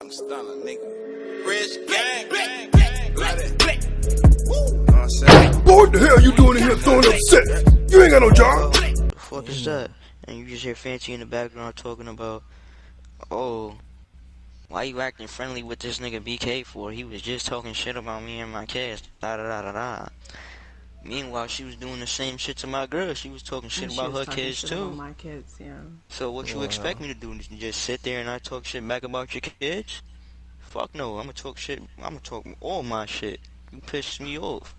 I'm stunner, nigga. Rich gang, gang, gang, like that. Woo. Know what I'm saying? Boy, what the hell you doing in here throwing up shit? You ain't got no job. The fuck is that? And you just hear Fancy in the background talking about, oh, why you acting friendly with this nigga BK for? He was just talking shit about me and my kids. Da da da da da. Meanwhile, she was doing the same shit to my girl. She was talking shit about her kids too. About my kids, yeah. So what you expect me to do? Just sit there and not talk shit back about your kids? Fuck no. I'm gonna talk shit. I'm gonna talk all my shit. You pissed me off.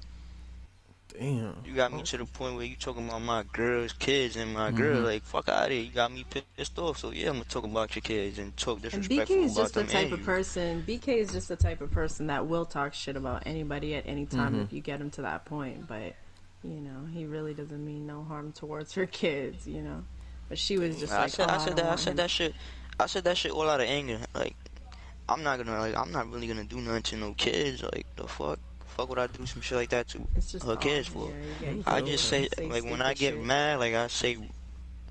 Damn. You got me to the point where you talking about my girl's kids and my girl. Like, fuck out of here. You got me pissed off. So yeah, I'm gonna talk about your kids and talk disrespectful BK is about just the them type and of you. person. BK is just the type of person that will talk shit about anybody at any time if you get him to that point. But you know, he really doesn't mean no harm towards her kids. You know, but she was just I like, said that shit. I said that shit all out of anger. Like, I'm not really gonna do nothing to no kids. Like, the fuck would I do some shit like that to her kids for? I just say like, when I get mad, like, I say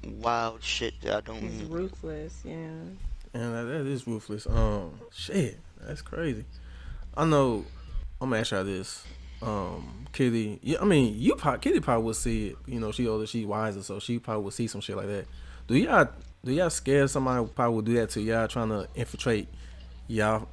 wild shit that I don't mean. He's ruthless, yeah. And that is ruthless. Shit, that's crazy. I know. I'm gonna ask y'all this. Kitty, yeah, I mean, Kitty probably would see it. You know, she older, she wiser, so she probably would see some shit like that. Do y'all scare somebody probably would do that to y'all, trying to infiltrate y'all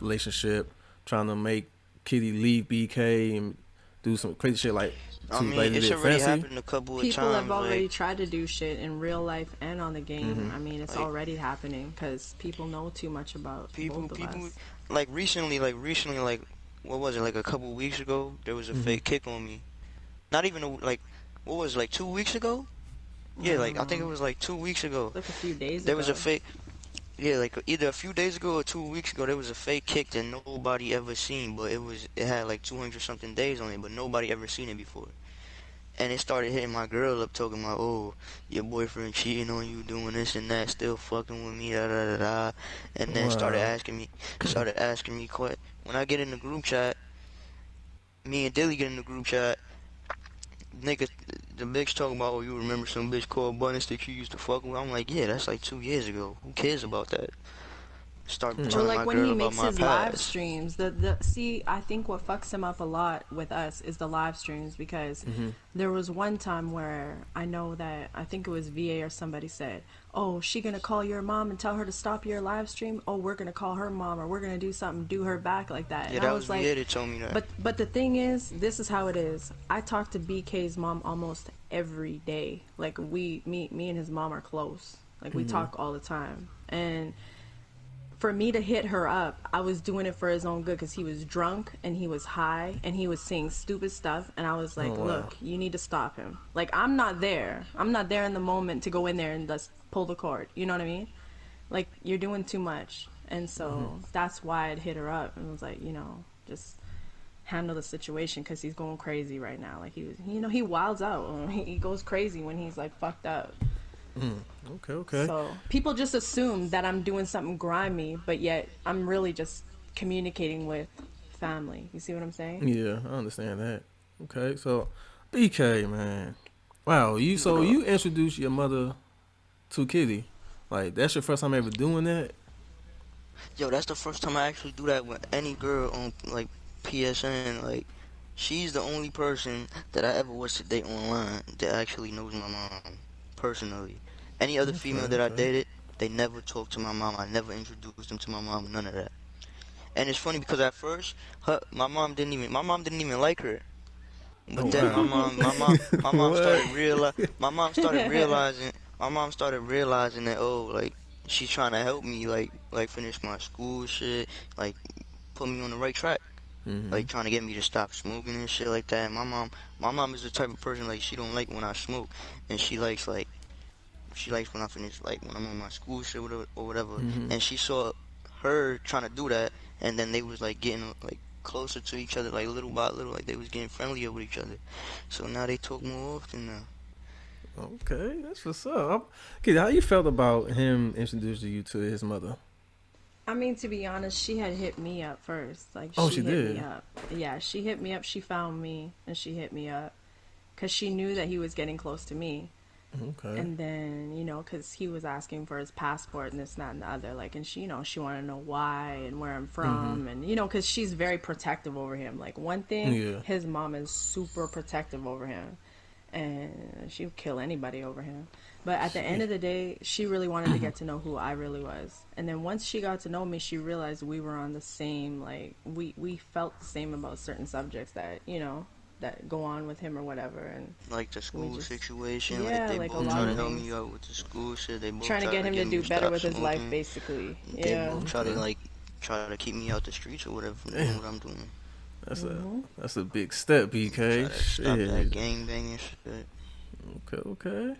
relationship, trying to make Kitty leave BK and do some crazy shit like? I mean, it's already happened a couple of times. People have already tried to do shit in real life and on the game. I mean, it's already happening because people know too much about both of us. Like recently, what was it, like a couple weeks ago, there was a fake kick on me. Not even what was it, like 2 weeks ago? Yeah, like, I think it was like 2 weeks ago. Like a few days ago. There was a fake, yeah, like either a few days ago or 2 weeks ago, there was a fake kick that nobody ever seen, but it had like 200 something days on it, but nobody ever seen it before. And it started hitting my girl up, talking about, oh, your boyfriend cheating on you, doing this and that, still fucking with me, da da da da. And then started asking me, when I get in the group chat, me and Dilly get in the group chat, nigga, the bitch talking about, oh, you remember some bitch called Bunny Stick you used to fuck with? I'm like, yeah, that's like 2 years ago. Who cares about that? Start telling like my when girl he about makes my his past. live streams, see, I think what fucks him up a lot with us is the live streams, because there was one time where I know that, I think it was VA or somebody said, oh, she gonna call your mom and tell her to stop your live stream? Oh, we're gonna call her mom, or we're gonna do something, do her back like that. Yeah, and that I was like, VA that told me that. But the thing is, this is how it is. I talk to BK's mom almost every day. Like, me and his mom are close. Like, we talk all the time. And for me to hit her up, I was doing it for his own good, because he was drunk and he was high and he was saying stupid stuff, and I was like, look, you need to stop him. Like, I'm not there in the moment to go in there and just pull the cord, you know what I mean? Like, you're doing too much. And so that's why I'd hit her up and was like, you know, just handle the situation, because he's going crazy right now. Like, he wilds out. He goes crazy when he's like fucked up. Okay. So people just assume that I'm doing something grimy, but yet I'm really just communicating with family. You see what I'm saying? Yeah, I understand that. Okay, so BK, man, wow, you introduced your mother to Kitty, like, that's your first time ever doing that? Yo, that's the first time I actually do that with any girl on, like, PSN. Like, she's the only person that I ever was to date online that actually knows my mom personally. Any other female that I dated, they never talked to my mom. I never introduced them to my mom. None of that. And it's funny because at first, my mom didn't even like her. But then my mom started realizing that, oh, like, she's trying to help me, like finish my school shit, like, put me on the right track. Like, trying to get me to stop smoking and shit like that. And my mom is the type of person, like, she don't like when I smoke, and she likes when I finish, like, when I'm on my school shit or whatever. And she saw her trying to do that, and then they was, like, getting, like, closer to each other, like, little by little, like, they was getting friendlier with each other. So now they talk more often now. Okay, that's what's up. Okay, how you felt about him introducing you to his mother? I mean, to be honest, she had hit me up first. Like, she hit did? me up. Yeah, she hit me up. She found me and she hit me up because she knew that he was getting close to me. Okay. And then, because he was asking for his passport and this, that, and the other. Like, and she, she wanted to know why and where I'm from. And, because she's very protective over him. Like, one thing, Yeah. his mom is super protective over him. And she would kill anybody over him. But at the end of the day, she really wanted to get to know who I really was. And then once she got to know me, she realized we were on the same, like, we felt the same about certain subjects that, that go on with him or whatever. And Like the school just, situation, yeah, like they like a both lot try of to help things. me out with the school shit. They both Trying to try get to him to get me do to better stop with his life, smoking. basically. They Yeah. both try to Okay. try to keep me out the streets or whatever from doing Damn. what I'm doing. That's a big step, Try BK. to stop that Shit. gang banging shit. Okay.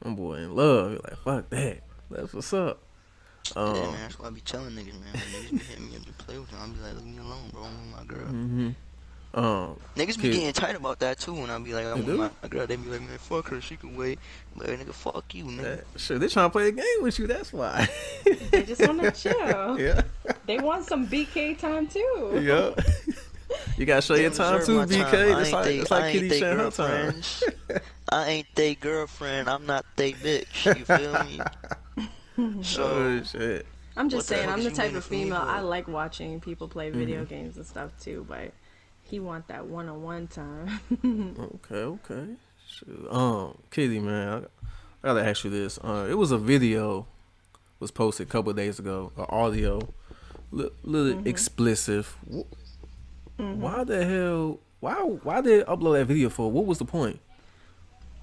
My boy in love. You're like, fuck that. That's what's up. Yeah, man, that's why I be telling niggas, man. When niggas be hitting me up to play with them, I be like, leave me alone, bro. I'm with my girl. Niggas be Kid, getting tight about that too. When I be like, they I'm with do. my girl, they be like, man, fuck her, she can wait. But nigga, fuck you, nigga. Sure, they trying to play a game with you. That's why. They just want to chill. Yeah. They want some BK time, too. Yeah. You gotta show They your don't time deserve too, my time. BK. I ain't they, It's I like ain't Kitty they sharing her time. girlfriends. I ain't they girlfriend. I'm not they bitch. You feel me? So Oh shit. I'm what just the saying, fuck I'm is the you type waiting of for me female, I for? like watching people play video games and stuff, too, but he want that one-on-one time. Okay. Shoot. Kitty, man, I gotta ask you this. It was a video was posted a couple of days ago, audio, little explicit. Why the hell? Why did they upload that video for? What was the point?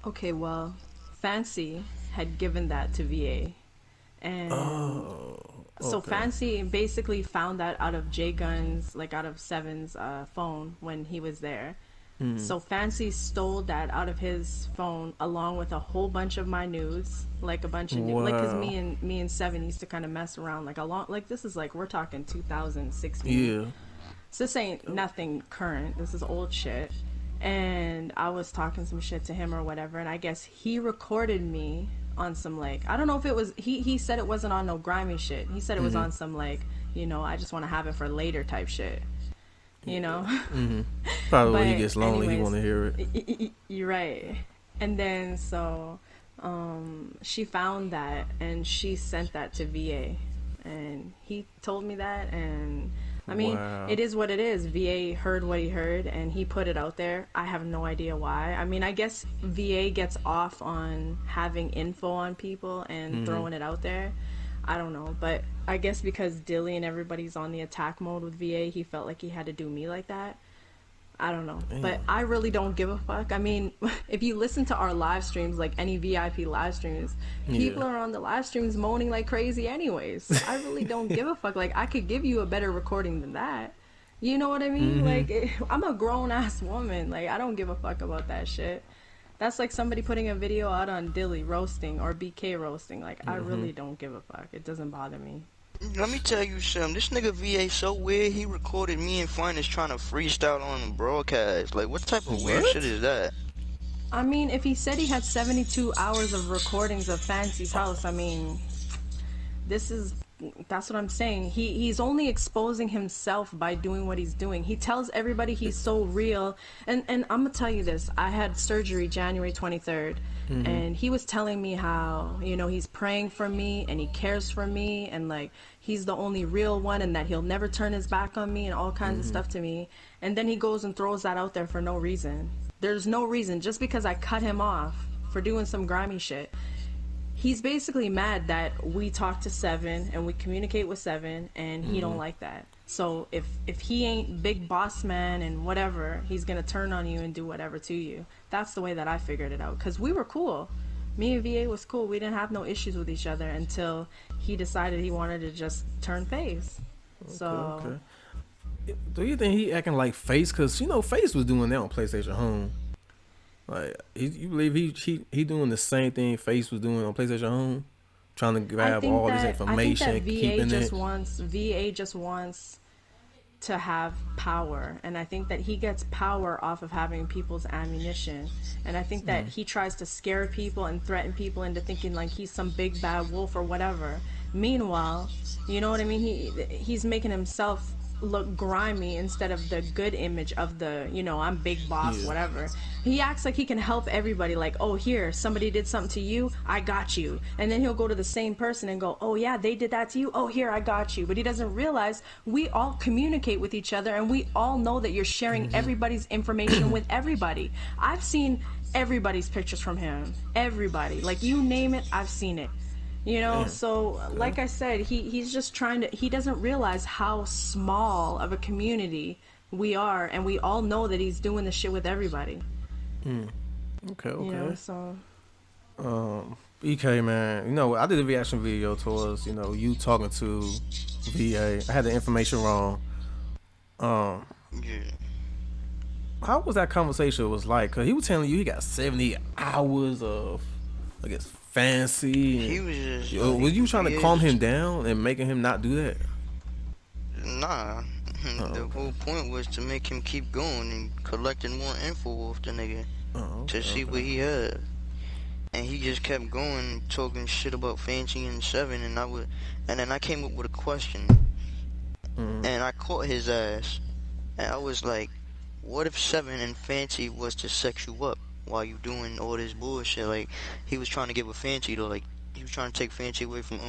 Okay, well, Fancy had given that to VA. And so Okay. Fancy basically found that out of J Gun's, like out of Seven's phone when he was there. So Fancy stole that out of his phone along with a whole bunch of my nudes, like a bunch of like, cause Wow. me and Seven used to kind of mess around like a long, like this is like we're talking 2016. Yeah. So this ain't nothing current. This is old shit. And I was talking some shit to him or whatever, and I guess he recorded me on some, like, I don't know if it was, he said it wasn't on no grimy shit. He said it was on some, like, I just want to have it for later type shit. Probably when he But gets lonely, he anyways, want to hear it. You're right. And then so she found that and she sent that to VA, and he told me that, and I mean, Wow. it is what it is. VA heard what he heard and he put it out there. I have no idea why. I mean, I guess VA gets off on having info on people and throwing it out there. I don't know, but I guess because Dilly and everybody's on the attack mode with VA, he felt like he had to do me like that. I don't know, but I really don't give a fuck. I mean, if you listen to our live streams, like any VIP live streams, people are on the live streams moaning like crazy anyways. I really don't give a fuck. Like, I could give you a better recording than that. You know what I mean? Like, I'm a grown-ass woman. Like, I don't give a fuck about that shit. That's like somebody putting a video out on Dilly roasting or BK roasting. Like, I really don't give a fuck. It doesn't bother me. Let me tell you something. This nigga VA so weird. He recorded me and Finest trying to freestyle on the broadcast. Like, what type of weird What? shit is that? I mean, if he said he had 72 hours of recordings of Fancy's house, I mean, that's what I'm saying. He's only exposing himself by doing what he's doing. He tells everybody he's so real. And I'm gonna tell you this. I had surgery January 23rd, and he was telling me how, he's praying for me and he cares for me, and like he's the only real one, and that he'll never turn his back on me and all kinds of stuff to me. And then he goes and throws that out there for no reason. There's no reason, just because I cut him off for doing some grimy shit. He's basically mad that we talk to Seven and we communicate with Seven, and he don't like that. So if he ain't big boss man and whatever, he's gonna turn on you and do whatever to you. That's the way that I figured it out, because we were cool. Me and VA was cool. We didn't have no issues with each other until he decided he wanted to just turn face. So Okay. Do you think he acting like Face? Cause Face was doing that on PlayStation Home. Like, you believe he doing the same thing Face was doing on PlayStation Home, trying to grab all this information, I think that keeping it. VA just wants to have power, and I think that he gets power off of having people's ammunition, and I think that he tries to scare people and threaten people into thinking like he's some big bad wolf or whatever. Meanwhile, you know what I mean? He's making himself look grimy instead of the good image of the, you know, I'm big boss, Yeah. whatever. He acts like he can help everybody, like, oh, here, somebody did something to you, I got you. And then he'll go to the same person and go, oh yeah, they did that to you, oh, here, I got you. But he doesn't realize we all communicate with each other, and we all know that you're sharing everybody's information with everybody. I've seen everybody's pictures from him. Everybody. Like, you name it, I've seen it. You know, Damn. so like I said, he's just trying to, he doesn't realize how small of a community we are, and we all know that he's doing this shit with everybody. Okay, You know, okay. so BK, man, you know, I did a reaction video towards, you know, you talking to VA. I had the information wrong. Yeah. How was that conversation was like? Cause he was telling you he got 70 hours of, I guess, fancy. He was just Yo, like, was you trying to calm just, him down and making him not do that? nah. The okay. whole point was to make him keep going and collecting more info off the nigga Okay, to see what he had. And he just kept going, talking shit about Fancy and Seven, and then I came up with a question, and I caught his ass, and I was like, what if Seven and Fancy was to sex you up while you doing all this bullshit? Like, he was trying to get with Fancy though, like, he was trying to take Fancy away from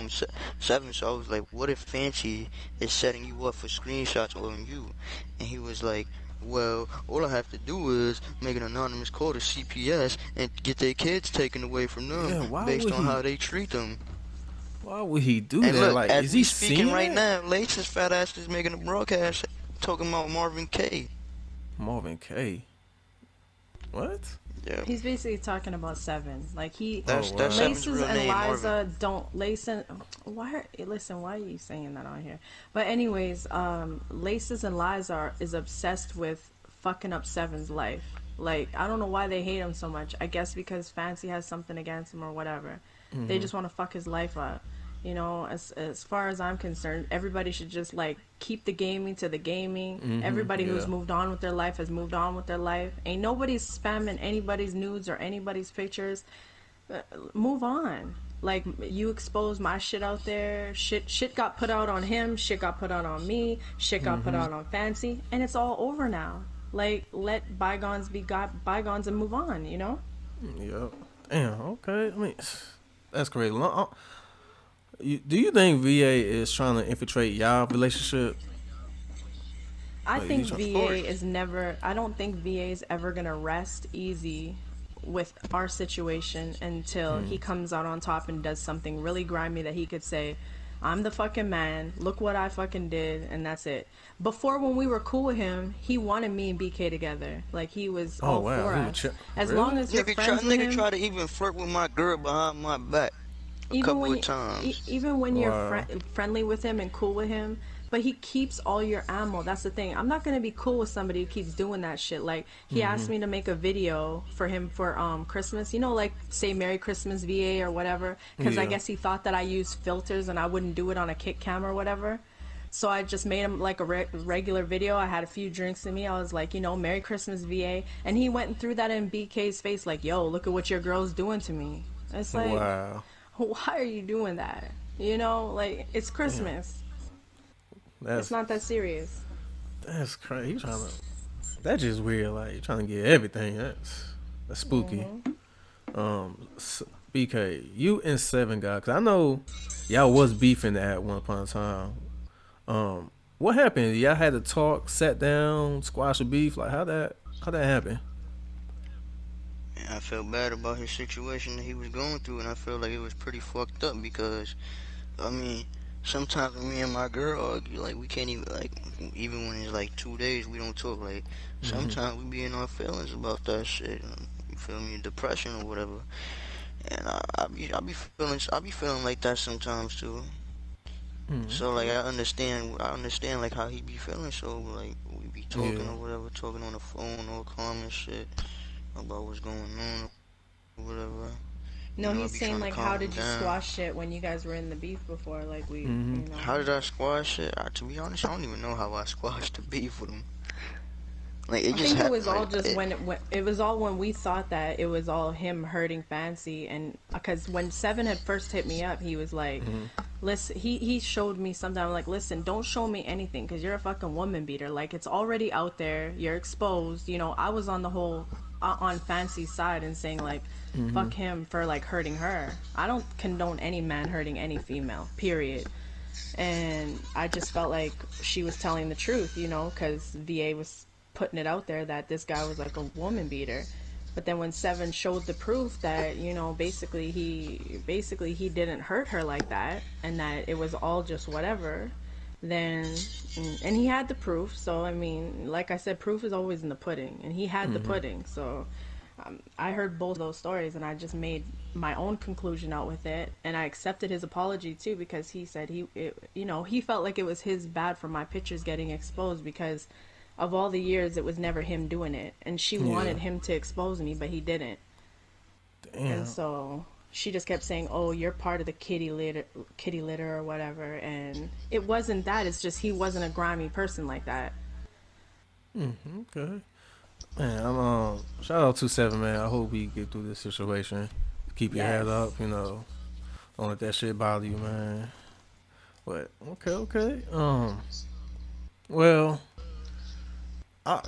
Seven, so I was like, what if Fancy is setting you up for screenshots on you? And he was like, well, all I have to do is make an anonymous call to CPS and get their kids taken away from them Yeah, why based would on he? how they treat them. Why would he do And that? look, Like, as is we he speaking seeing right that? now, Lace's fat ass is making a broadcast talking about Marvin K. Marvin K. What? Yeah, he's basically talking about Seven. Like, Oh that's wow. Seven's Laces real and name, Marvin. Liza don't, Lace why listen, why are you saying that on here? But anyways, Laces and Liza is obsessed with fucking up Seven's life. Like, I don't know why they hate him so much. I guess because Fancy has something against him or whatever. They just want to fuck his life up. You know, as far as I'm concerned, everybody should just like keep the gaming to the gaming. Everybody yeah. who's moved on with their life has moved on with their life. Ain't nobody's spamming anybody's nudes or anybody's pictures. Move on. Like, you exposed my shit out there. Shit got put out on him. Shit got put out on me. Shit got put out on Fancy, and it's all over now. Like, let bygones be bygones and move on. You know. Yep. Damn. Okay. I mean, that's crazy. Do you think VA is trying to infiltrate y'all relationship? I Like, think he's trying- VA is never. I don't think VA is ever gonna rest easy with our situation until he comes out on top and does something really grimy that he could say, I'm the fucking man, look what I fucking did, and that's it. Before, when we were cool with him, he wanted me and BK together. Like, he was all wow, for he would us. As really? long as you're friends with Nigga him, try to even flirt with my girl behind my back a couple of times. even when you're Wow. friendly with him and cool with him, but he keeps all your ammo. That's the thing. I'm not gonna be cool with somebody who keeps doing that shit. Like, he asked me to make a video for him for Christmas. You know, like, say Merry Christmas VA or whatever. Because I Yeah. guess he thought that I used filters and I wouldn't do it on a Kik cam or whatever. So I just made him like a regular video. I had a few drinks in me. I was like, you know, Merry Christmas VA. And he went and threw that in BK's face like, yo, look at what your girl's doing to me. It's like, Wow. why are you doing that? You know, like, it's Christmas. It's not that serious. That's crazy. You trying to? That's just weird. Like, you trying to get everything. That's spooky. BK, you and Seven guy, cause I know y'all was beefing at one point in time. What happened? Y'all had to talk, sat down, squash the beef. Like, how that happen? And I felt bad about his situation that he was going through, and I felt like it was pretty fucked up because, I mean, sometimes when me and my girl argue, like, we can't even, like, even when it's like 2 days, we don't talk. Like, sometimes we be in our feelings about that shit. You feel me? Depression or whatever. And I be feeling like that sometimes too. So like I understand like how he be feeling. So like we be talking Yeah. or whatever, talking on the phone, all calm and shit about what's going on or whatever. No, You know, I he's be saying, trying to like, calm how him did you down. squash it when you guys were in the beef before? Like, we, you know. How did I squash it? To be honest, I don't even know how I squashed the beef with him. Like it I just think it happened. was all Like, just when it was all when we thought that it was all him hurting Fancy, and because when Seven had first hit me up, he was like, listen, he showed me something. I'm like, listen, don't show me anything because you're a fucking woman beater. Like, it's already out there. You're exposed. You know, I was on the whole on Fancy's side and saying like, fuck him for like hurting her. I don't condone any man hurting any female. Period. And I just felt like she was telling the truth, you know, because VA was putting it out there that this guy was like a woman beater. But then when Seven showed the proof that, you know, basically he didn't hurt her like that and that it was all just whatever, then, and he had the proof. So I mean, like I said, proof is always in the pudding, and he had the pudding. So I heard both of those stories and I just made my own conclusion out with it, and I accepted his apology too, because he said he felt like it was his bad for my pictures getting exposed, because of all the years it was never him doing it, and she wanted him to expose me, but he didn't. Damn. And so she just kept saying, oh, you're part of the kitty litter or whatever, and it wasn't that. It's just he wasn't a grimy person like that. Okay. Man, I'm shout out to Seven, man. I hope we get through this situation. Keep your head up, you know. Don't let that shit bother you, man. But okay. Well,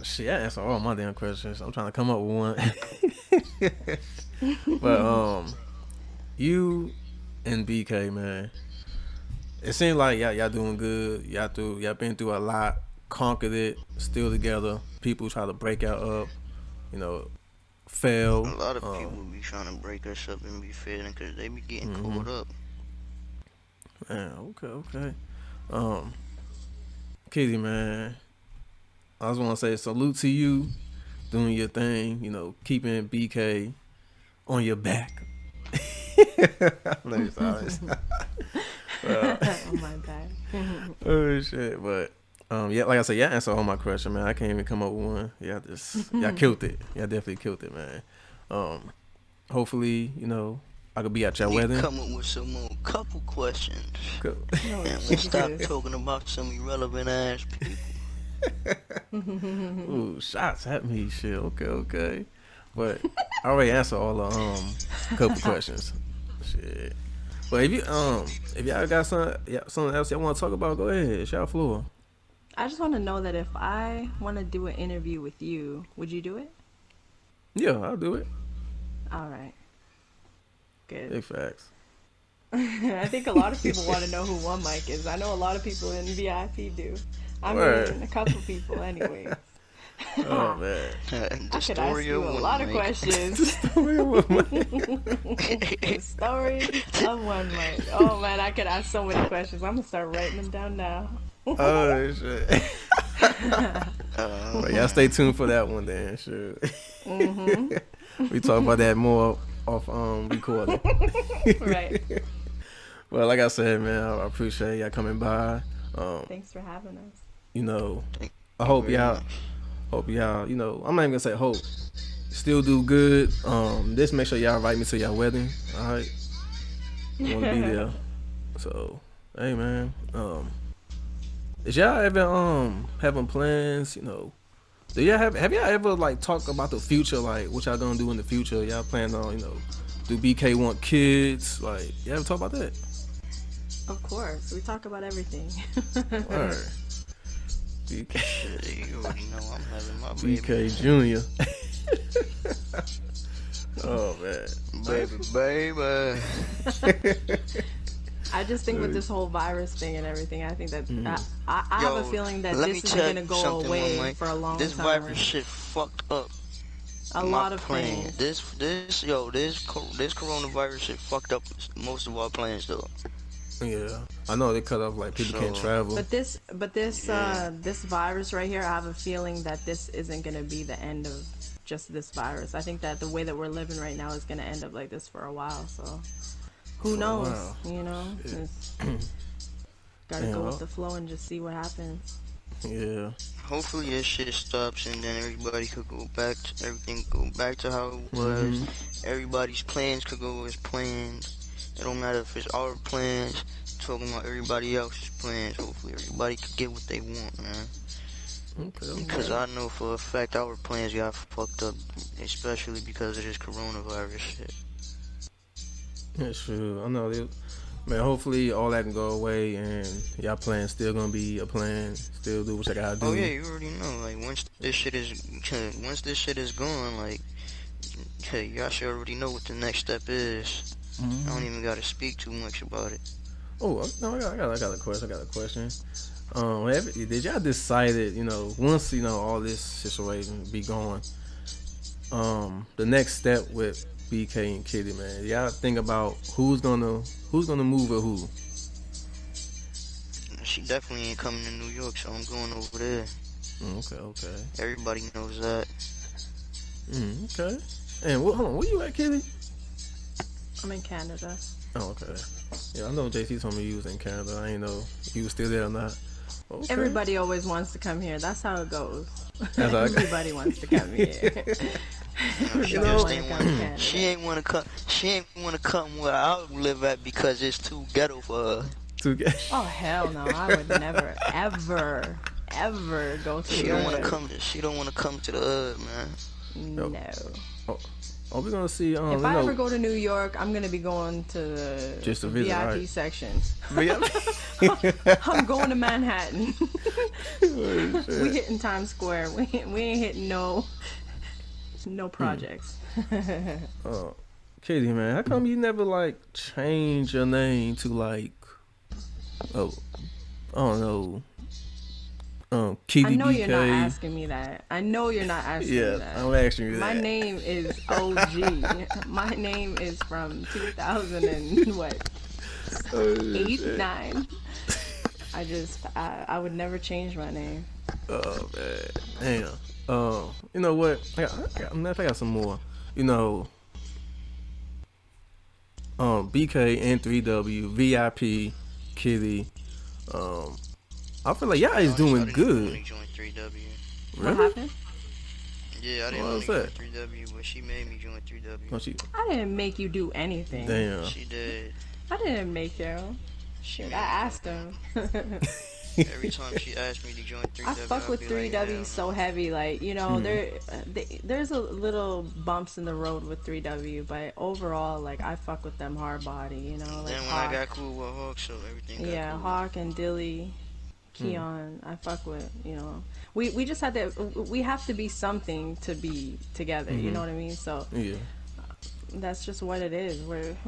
shit, I answered all my damn questions. I'm trying to come up with one. But you and BK, man, it seems like y'all doing good. Y'all been through a lot, conquered it, still together. People try to break y'all up, you know, fail. A lot of people be trying to break us up and be failing because they be getting caught up. Man, okay. Kitty, man, I just want to say salute to you, doing your thing, you know, keeping BK on your back. Let me silence. Oh my bad. Oh shit, but yeah, like I said, y'all answered all my questions, man. I can't even come up with one. Y'all killed it. Y'all definitely killed it, man. Hopefully, you know, I could be at your wedding. Come up with some more couple questions. Cool. And we stop talking about some irrelevant ass people. Ooh, shots at me, shit. Okay. But I already answered all the couple questions. Shit. But if y'all got something else y'all want to talk about, go ahead. It's y'all floor. I just want to know that if I want to do an interview with you, would you do it? Yeah, I'll do it. All right. Good. Big facts. I think a lot of people want to know who OneMic is. I know a lot of people in VIP do. I Word. mean, a couple people anyway. Oh, man. I could ask you a lot of questions. The story of OneMic. Oh, man, I could ask so many questions. I'm going to start writing them down now. Oh, shit. But y'all stay tuned for that one then, sure. We talk about that more off recording. Right. Well, like I said, man, I appreciate y'all coming by. Thanks for having us. You know, I hope y'all, you know, I'm not even gonna say hope. Still do good. Just make sure y'all invite me to y'all wedding. All right. I want to be there. So, hey, man. Is y'all ever having plans? You know, do y'all have y'all ever like talked about the future? Like what y'all gonna do in the future? Y'all plan on, you know, do BK want kids? Like, y'all ever talk about that? Of course, we talk about everything. Word. BK. You already know I'm having my baby. BK Junior. Oh man, baby. I just think with this whole virus thing and everything, I think that I have a feeling that this isn't gonna go away for a long time. This virus shit fucked up a lot of plans. things. This coronavirus shit fucked up most of our plans though. Yeah, I know they cut off like people can't travel. But this virus right here, I have a feeling that this isn't gonna be the end of just this virus. I think that the way that we're living right now is gonna end up like this for a while. So who knows? Wow. You know, gotta go with the flow and just see what happens. Yeah. Hopefully this shit stops and then everybody could go back to everything, go back to how it was. Everybody's plans could go as planned. It don't matter if it's our plans, talking about everybody else's plans. Hopefully everybody could get what they want, man. Okay. Because I know for a fact our plans got fucked up, especially because of this coronavirus shit. That's true. I know Man, hopefully all that can go away and y'all plan still gonna be a plan. Still do what you gotta do. Oh yeah, you already know. Like once this shit is gone, like, hey, y'all should already know what the next step is. I don't even gotta speak too much about it. Oh no, I got a question. Did y'all decided, once all this situation be going, the next step with BK and Kitty, man? Y'all think about who's gonna move with who? She definitely ain't coming to New York, so I'm going over there. Okay. Everybody knows that. Okay. And hold on, where you at, Kitty? I'm in Canada. Oh, okay. Yeah, I know JC told me you was in Canada. I ain't know if you was still there or not. Okay. Everybody always wants to come here. That's how it goes. That's how Everybody wants to come here. She ain't want to come. She ain't want to come where I live at because it's too ghetto for her. Oh hell no! I would never, ever go to. She don't want to come. She don't want to come to the hood, man. No. Are we gonna see? If I ever go to New York, I'm gonna be going to the just a visit, VIP section. VIP. I'm going to Manhattan. We hitting Times Square. We ain't hitting no projects. Katie, man, how come you never like change your name to like, I don't know, Kitty I know BK. you're not asking me that. I know you're not asking me that. Yeah, I'm asking you that. My name is OG. My name is from 2000 and what? 8, 9. I would never change my name. Oh man, damn. You know what? I got some more. BK N3W VIP Kitty. I feel like y'all is doing good. What happened? Yeah, I didn't want to join 3W, but she made me join 3W. I didn't make you do anything. Damn. She did. I didn't make you. Shit, I asked him. Every time she asked me to join 3W, I fuck with 3W like, so heavy, like, there's a little bumps in the road with 3W, but overall, like, I fuck with them hard body, like. Then when I got cool with Hawk, so everything got cool. Hawk and Dilly, Keon, I fuck with, we just had to, we have to be something to be together, you know what I mean? So yeah. That's just what it is.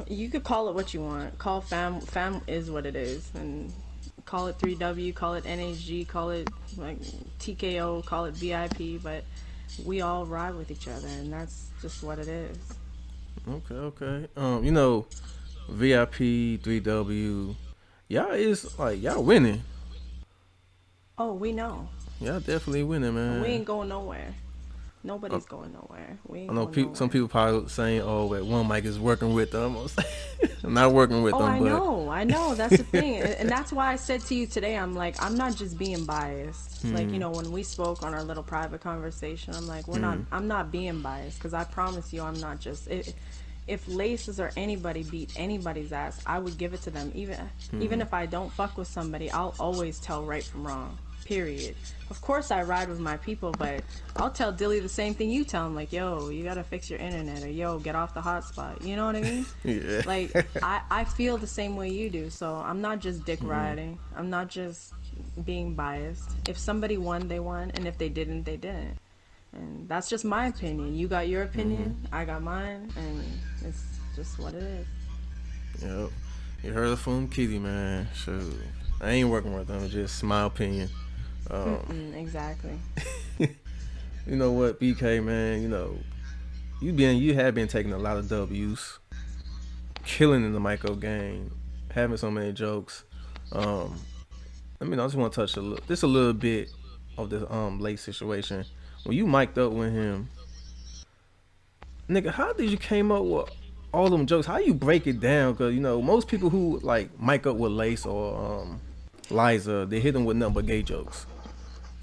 You could call it what you want. Call fam is what it is, and call it 3W, call it NHG, call it like TKO, call it VIP, but we all ride with each other, and that's just what it is. Okay. VIP 3W, y'all winning. Oh, we know. Y'all definitely winning, man. We ain't going nowhere. Nobody's going nowhere. I know some people probably saying, "Oh, wait, OneMic is working with them." I'm not working with them. I know. That's the thing, and that's why I said to you today, I'm like, I'm not just being biased. Like, when we spoke on our little private conversation, I'm like, I'm not being biased, because I promise you, I'm not just. If Laces or anybody beat anybody's ass, I would give it to them. Even if I don't fuck with somebody, I'll always tell right from wrong. Period. Of course I ride with my people, but I'll tell Dilly the same thing you tell him, like, yo, you gotta fix your internet, or yo, get off the hotspot. You know what I mean? Yeah. Like, I feel the same way you do, so I'm not just dick riding. I'm not just being biased. If somebody won, they won, and if they didn't, they didn't. And that's just my opinion. You got your opinion, I got mine, and it's just what it is. Yep. You heard it from Kitty, man. Shoot. I ain't working with them, just my opinion. Exactly. You know what, BK, man, you have been taking a lot of W's, killing in the micro game, having so many jokes. I just want to touch a little bit of this late situation. When you mic'd up with him, nigga, how did you came up with all them jokes? How you break it down? Cause most people who like mic up with Lace or Liza, they hit them with nothing but gay jokes.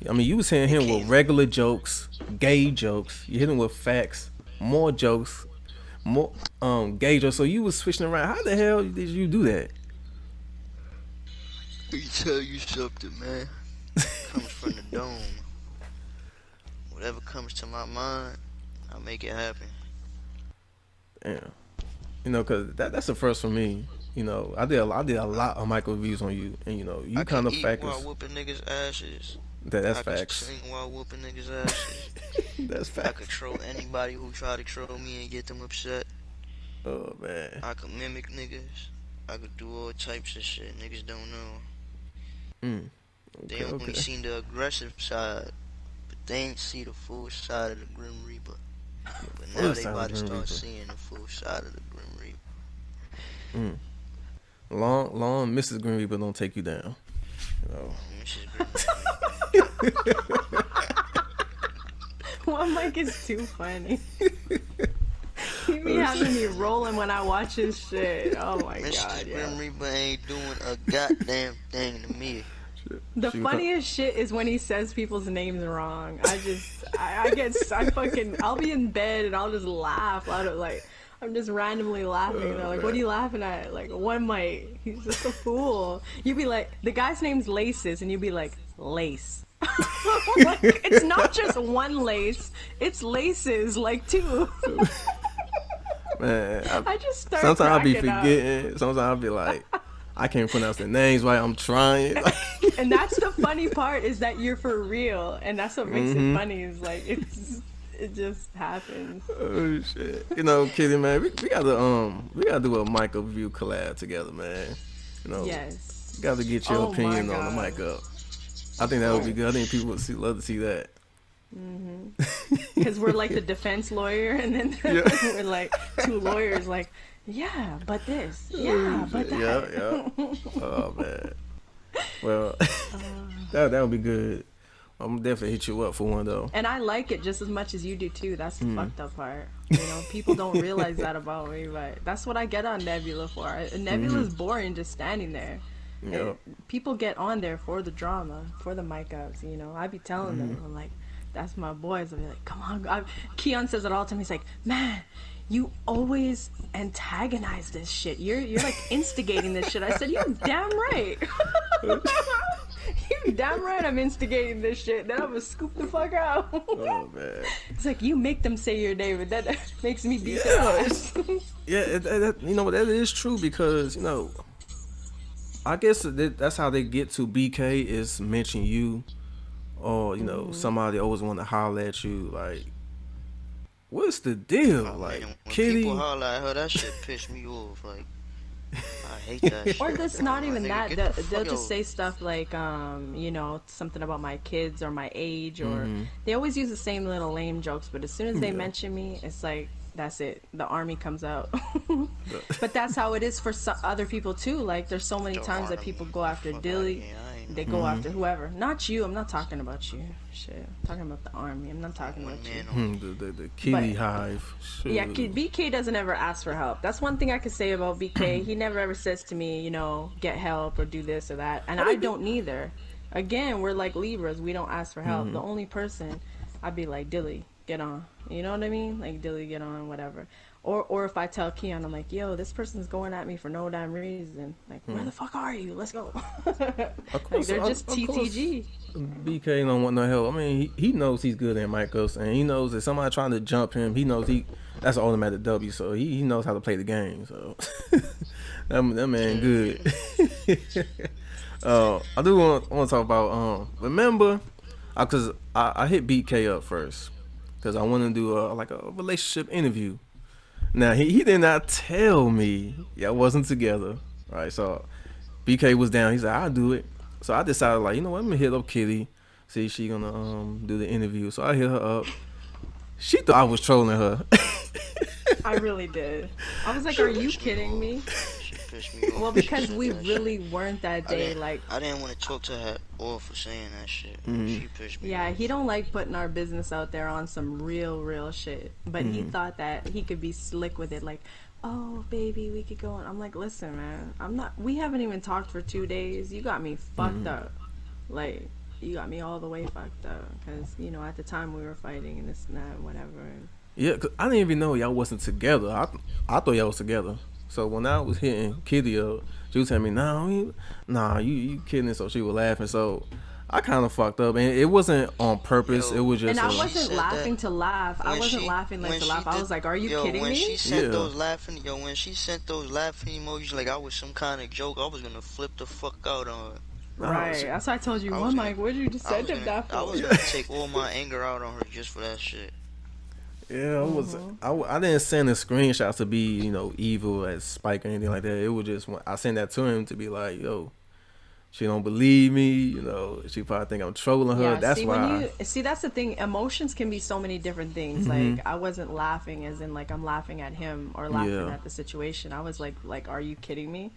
I mean, you was hitting him with regular jokes, gay jokes. You hit him with facts, more jokes, more gay jokes. So you was switching around. How the hell did you do that? Let me tell you something, man. Comes from the dome. Whatever comes to my mind, I'll make it happen. Damn. Cause that's the first for me. You know, I did a lot of micro reviews on you, and you know, you I can kind of eat while factors. whooping niggas' asses. That's I can facts. sing while whooping niggas' asses. That's I could facts. troll anybody who try to troll me and get them upset. Oh man. I could mimic niggas. I could do all types of shit. Niggas don't know. Mm. They Okay. only Okay. seen the aggressive side, but they ain't see the full side of the Grim Reaper. But now Full they side of about to Grim start Reaper. seeing the full side of the Grim Reaper. Mm. Long Mrs. Green Reaper don't take you down. You know. Mrs. Grim Reaper. One mic is too funny. He be having me rolling when I watch his shit. Oh my god, Mrs. yeah. Grim Reaper ain't doing a goddamn thing to me. The She funniest shit is when he says people's names wrong. I'll be in bed and I'll just laugh out of like, I'm just randomly laughing. They're like, what are you laughing at? Like, one mic. He's just a fool. You'd be like, the guy's name's Laces, and you'd be like, Lace. Like, it's not just one lace, it's laces, like two. Man, I just start sometimes I'll be cracking up. forgetting. Sometimes I'll be like, I can't pronounce the names right. I'm trying. And that's the funny part, is that you're for real, and that's what makes Mm-hmm. it funny. Is like it just happens. Oh shit! You know, Kitty, man, we gotta do a mic review collab together, man. You know, Yes. got to get your Oh my opinion on the God. mic up. I think that would be good. I think people would love to see that. Because we're like the defense lawyer, and then Yeah. we're like two lawyers, like, yeah, but this, yeah, but that. Yeah. Oh man. Well, that would be good. I'm definitely hit you up for one though. And I like it just as much as you do too. That's the Mm. fucked up part. You know, people don't realize that about me, but that's what I get on Nebula for. Nebula's boring, just standing there. Yeah. People get on there for the drama, for the mic ups, you know. I be telling them, I'm like, that's my boys. I'll be like, come on. Keon says it all the time. He's like, man, you always antagonize this shit. You're like instigating this shit. I said, you damn right. You damn right I'm instigating this shit. Then I'm gonna scoop the fuck out. Oh man. It's like, you make them say your name, but that makes me beat their ass. Yeah, you know what, that is true because you know, I guess that's how they get to BK is mention you, or you know, somebody always want to holler at you. Like, what's the deal? Oh, Like, man, when Kitty. people holler at her, that shit piss me off. Like, I hate that shit. Or that's not even Nigga, that. get the They'll fuck just out. say stuff like, you know, something about my kids or my age, or they always use the same little lame jokes. But as soon as they mention me, it's like, that's it. The army comes out. But that's how it is for other people too. Like, there's so many The times that army, people go after fuck Dilly. outta here, I ain't They go after whoever. Not you. I'm not talking about you. Shit. I'm talking about the army. I'm not talking one about you. man on The kitty But- hive. Shoot. Yeah, BK doesn't ever ask for help. That's one thing I could say about BK. He never ever says to me, you know, get help or do this or that. And I don't neither. Again, we're like Libras. We don't ask for help. The only person, I'd be like, Dilly, get on. You know what I mean? Like, Dilly, get on, whatever. Or if I tell Keon, I'm like, yo, this person's going at me for no damn reason. Like, where the fuck are you? Let's go. Like, they're just TTG. BK don't want no help. I mean, he knows he's good at micros, and he knows that somebody trying to jump him, he knows that's an automatic W. So he knows how to play the game. So that man good. I do want to talk about remember, because I hit BK up first because I want to do like a relationship interview. Now he did not tell me y'all wasn't together, right? So BK was down. He said I'll do it. So I decided, like, you know what, I'm gonna hit up Kitty, see if she gonna do the interview. So I hit her up. She thought I was trolling her. I really did. I was like, are you kidding me? She pissed me off. Well, She because said we that really shit. weren't that I day. didn't- Like, I didn't want to talk to her off for saying that shit. She pissed me yeah, off. he don't like putting our business out there on some real shit. But he thought that he could be slick with it, like, oh baby, we could go on. I'm like, listen, man, we haven't even talked for 2 days. You got me fucked up. Like, you got me all the way fucked up. Because, you know, at the time we were fighting and this and that and whatever. And Yeah, 'cause I didn't even know y'all wasn't together. I thought y'all was together. So when I was hitting Kitty up, she was telling me, nah, you kidding. So she was laughing. So I kind of fucked up, and it wasn't on purpose. It Yo, was And just I when a she wasn't said that, laughing to laugh. I wasn't laughing like when to she laugh. I did, was like, "Are you yo, kidding when she me?" sent yeah. those laughing, yo, when she sent those laughing emojis, like I was some kind of joke, I was gonna flip the fuck out on her. Nah, Right. That's why I told you, I one was gonna, Mike, what did you just I send was him gonna, that I for? was gonna take all my anger out on her just for that shit. yeah, I didn't send the screenshots to be evil as Spike or anything like that. It was just I sent that to him to be like, yo, she don't believe me. She probably think I'm trolling her. Yeah, That's see, when why. you see, that's the thing. Emotions can be so many different things. Hmm. Like, I wasn't laughing as in like I'm laughing at him or laughing Yeah. at the situation. I was like, are you kidding me?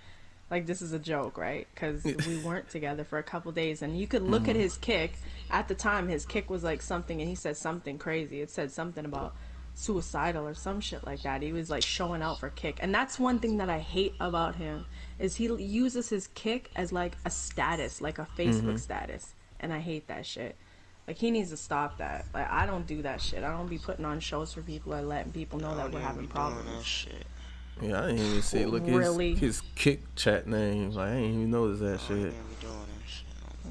Like, this is a joke, right? Because we weren't together for a couple days, and you could look at his kick. At the time, his kick was like something, and he said something crazy. It said something about suicidal or some shit like that. He was like showing out for Kik, and that's one thing that I hate about him is he uses his Kik as like a status, like a Facebook status, and I hate that shit. Like, he needs to stop that. Like, I don't do that shit. I don't be putting on shows for people or letting people know I that don't we're even be having doing that problems. shit. Yeah, I didn't even see. Look, Really? his kick chat name. Like, I didn't even notice that I don't shit. even be doing that shit.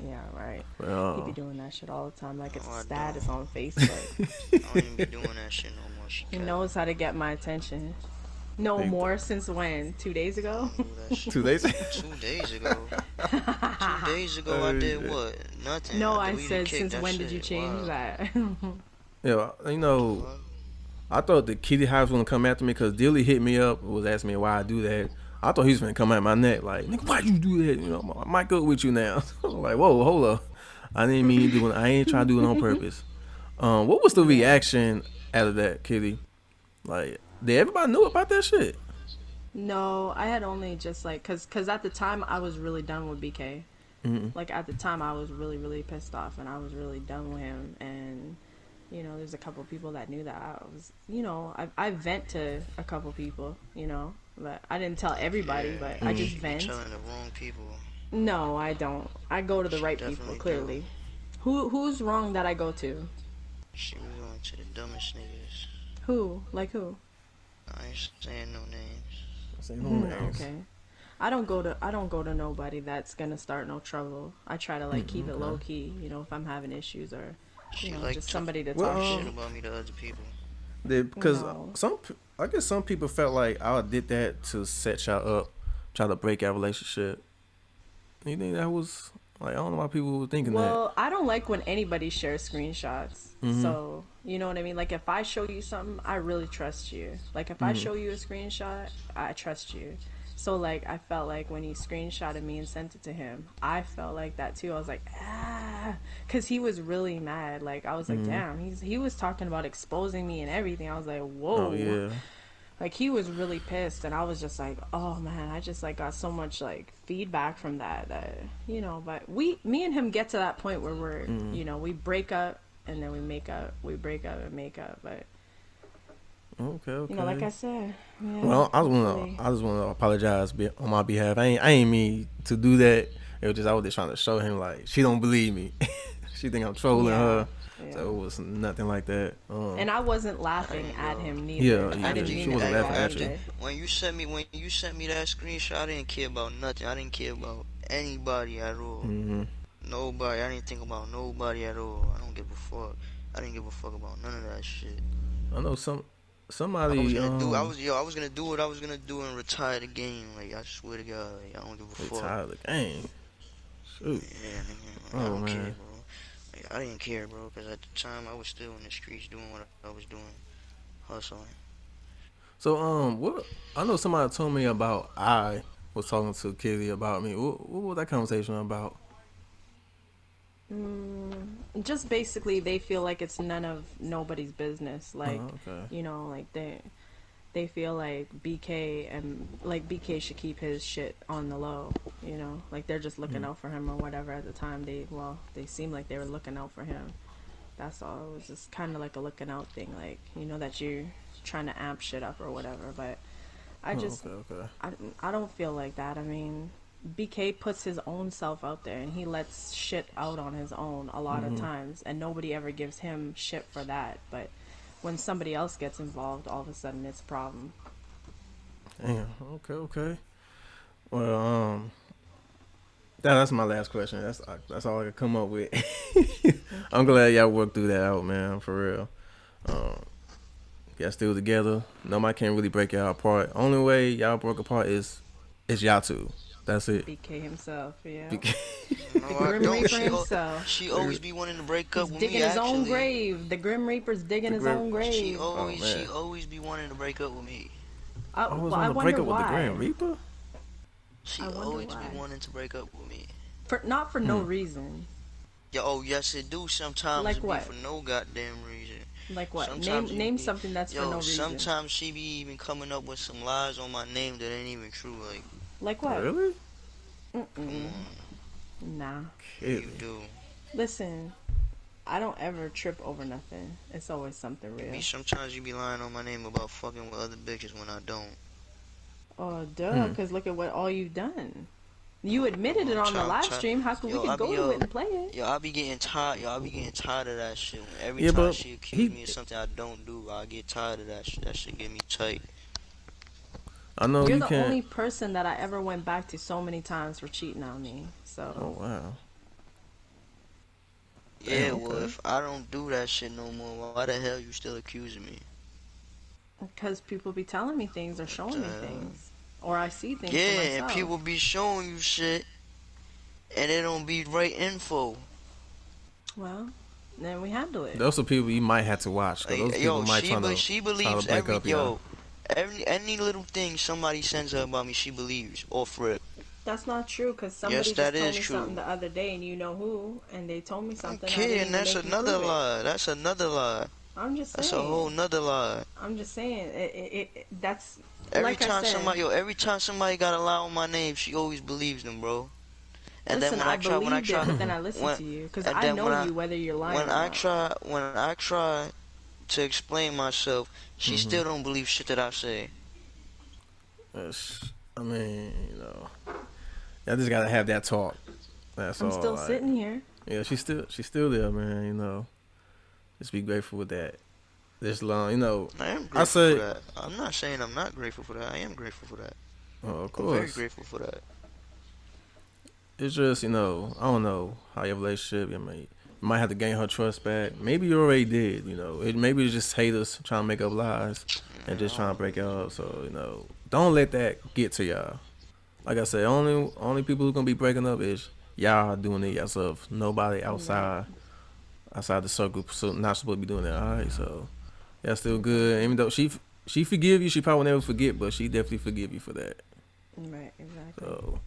Yeah, right. He be Well, doing that shit all the time, like No, it's a I status don't. on Facebook. I don't even be doing that shit no more. She He capping. knows how to get my attention. No they, more since when? 2 days I ago? don't do that shit. 2 days. 2 days ago. 2 days ago, I Oh did shit. what? Nothing. No, I I deleted said, Kik. since That when did you shit. change Wow. that? Yeah, The fuck? I thought the Kitty House was gonna come after me because Dilly hit me up, was asking me why I do that. I thought he was gonna come at my neck like, nigga, why you do that? I might go with you now. I'm like, whoa, hold up. I didn't mean doing. I ain't trying to do it on purpose. What was the Yeah. reaction out of that, Kitty? Like, did everybody know about that shit? No, I had only just like, cause at the time I was really done with BK. Like, at the time I was really, really pissed off and I was really done with him. And, there's a couple people that knew that I was, I vent to a couple people, but I didn't tell everybody, Yeah, but I just she be vent. telling the wrong people. No, I don't. I go to the She right people, definitely do. clearly. Who's wrong that I go to? She was going to the dumbest niggas. Who? Like who? I ain't saying no names. Say no names. Okay. I don't go to nobody that's gonna start no trouble. I try to like keep it low key, if I'm having issues or She like just somebody to Well, talk shit to. about me to other people. Because No. I guess some people felt like I did that to set y'all up, try to break our relationship. You think that was like, I don't know why people were thinking that. Well, I don't like when anybody shares screenshots. So, you know what I mean? Like, if I show you something, I really trust you. Like, if I show you a screenshot, I trust you. So, like, I felt like when he screenshotted me and sent it to him, I felt like that too. I was like, because he was really mad. Like, I was like, damn, he was talking about exposing me and everything. I was like, whoa. Oh yeah. Like, he was really pissed, and I was just like, oh man, I just like got so much like feedback from that but me and him get to that point where we're we break up and then we make up, we break up and make up, but Okay. like I said, yeah, Well, hopefully. I just wanna apologize on my behalf. I ain't mean to do that. It was just I was just trying to show him like she don't believe me. She think I'm trolling her. Yeah. So it was nothing like that. And I wasn't laughing Hey, at yo. him neither. Yeah, I didn't she mean it wasn't like laughing that at you. either. When you sent me that screenshot, I didn't care about nothing. I didn't care about anybody at all. Nobody. I didn't think about nobody at all. I don't give a fuck. I didn't give a fuck about none of that shit. I know I was somebody gonna do. I was gonna do what I was gonna do and retire the game. Like, I swear to God, like, I don't give a they fuck. tired of the game. Shoot. Yeah, nigga, I Oh don't care, man. bro. Like, I didn't care, bro, because at the time I was still in the streets doing what I was doing, hustling. So what? I know somebody told me about I was talking to Kitty about me. What was that conversation about? Just basically, they feel like it's none of nobody's business. Like, Okay. like they feel like BK should keep his shit on the low. Like they're just looking out for him or whatever. At the time, they seemed like they were looking out for him. That's all. It was just kind of like a looking out thing, like that you're trying to amp shit up or whatever. But I just Okay. I don't feel like that. I mean, BK puts his own self out there and he lets shit out on his own a lot of times, and nobody ever gives him shit for that. But when somebody else gets involved, all of a sudden it's a problem. Damn. Okay. Well, That's my last question. That's all I could come up with. I'm glad y'all worked through that out, man. For real. Y'all still together. Nobody can really break y'all apart. Only way y'all broke apart is y'all two. That's it. BK himself, yeah. No, I Grim don't. Reaper himself. She always be wanting to break He's up with digging me. his own Actually, grave. The Grim Reaper's digging his own she grave. she always be wanting to break up with me. I always Well, I want to break wonder up with the why. Grand Reaper. She I wonder always why. be wanting to break up with me. Not for no reason. Yo, oh yes, it do. Sometimes Like it be what? for no goddamn reason. Like what? Sometimes it Name be- something that's for Yo, no reason. sometimes she be even coming up with some lies on my name that ain't even true. Like, Like what? Really? come Mm-mm. on, Nah. you do. Listen, I don't ever trip over nothing. It's always something real. Sometimes you be lying on my name about fucking with other bitches when I don't. Oh, duh, because look at what all you've done. You admitted it on the live stream. How could we could go to it and play it? Yo, I be getting tired. Yo, I be getting tired of that shit. Every Yeah, time but she accuse me of something I don't do, I get tired of that shit. That shit get me tight. I know You're you the can't. only person that I ever went back to so many times for cheating on me. Oh So, wow. Yeah, Damn, well, okay. if I don't do that shit no more, why the hell you still accusing me? because people be telling me things or showing me Uh, things. Or I see things for Yeah, myself. and people be showing you shit, and it don't be right info. Well, then we handle it. Those are people you might have to watch, cause those people Yo, might try to she believes break up y'all. any little thing somebody sends her about me, she believes off rip. That's not true because Yes, somebody that just told is me true. something the other day and you know who, and they told me something. I Okay, didn't and even that's make you another prove it. lie. That's another lie. I'm just That's a whole saying. nother lie. I'm just saying. That's Every like I time said. every time somebody got a lie on my name, she always believes them, bro. And then Listen, when I I believed try, it, but then I listened when, to you because and I then know you whether you're lying or not. when I try to explain myself, she Mm-hmm. still don't believe shit that I say. I mean, y'all just gotta have that talk. That's I'm all. still Like, sitting here. yeah, she's still there, man. Just be grateful with that. This long, I am I grateful for say, that. I'm not saying I'm not grateful for that. I am grateful for that. oh, of I'm very course. grateful for that. It's just, I don't know how your relationship. I mean, you might have to gain her trust back. Maybe you already did. Maybe it's just haters trying to make up lies and just trying to break y'all up. So don't let that get to y'all. Like I said, only people who gonna be breaking up is y'all doing it yourself. Nobody outside the circle so not supposed to be doing that. All right, so yeah, still good. Even though she forgive you, she probably will never forget, but she definitely forgive you for that. Right, exactly. So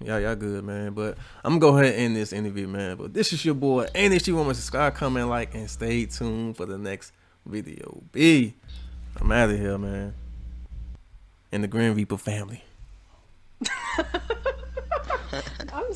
yeah, y'all good, man. But I'm gonna go ahead and end this interview, man. But this is your boy, and if you want to subscribe, comment, like, and stay tuned for the next video. I'm out of here, man. And the Grim Reaper family. I'm